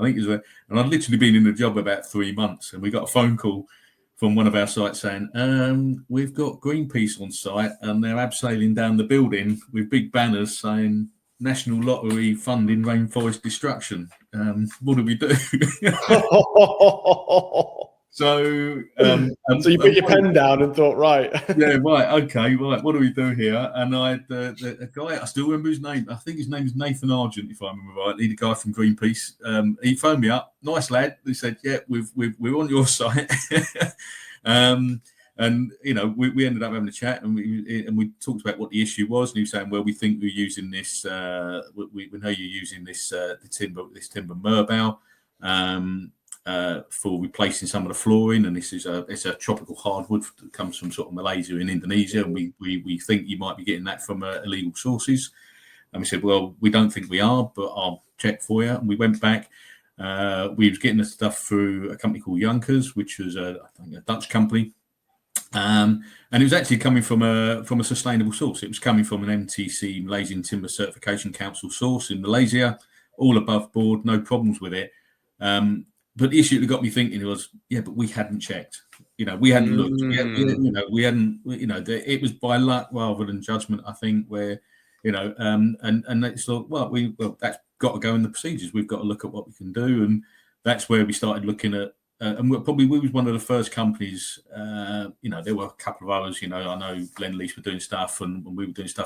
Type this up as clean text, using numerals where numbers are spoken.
think it was, and I'd literally been in the job about 3 months, and we got a phone call from one of our sites saying, we've got Greenpeace on site and they're abseiling down the building with big banners saying National Lottery funding rainforest destruction. What do we do? So you put your pen down and thought, right. Yeah, right, okay, right, what do we do here? And I had a guy, I still remember his name, I think his name is Nathan Argent, if I remember right. He's a guy from Greenpeace. He phoned me up, nice lad. He said, yeah, we're on your site. And you know, we ended up having a chat, and we talked about what the issue was. And he was saying, well, we think we're using this, we know you're using this timber merbau for replacing some of the flooring, and it's a tropical hardwood that comes from sort of Malaysia and Indonesia, and we think you might be getting that from illegal sources. And we said, well, we don't think we are, but I'll check for you. And we went back. We was getting the stuff through a company called Yonkers, which was I think a Dutch company, and it was actually coming from a sustainable source. It was coming from an MTC, Malaysian Timber Certification Council source in Malaysia, all above board, no problems with it. But the issue that got me thinking was, yeah, but we hadn't checked. You know, we hadn't looked. We hadn't. You know, it was by luck rather than judgment, I think. Where, you know, and it's like, well, that's got to go in the procedures. We've got to look at what we can do, and that's where we started looking at. And we was one of the first companies. You know, there were a couple of others. You know, I know Lend Lease were doing stuff, and we were doing stuff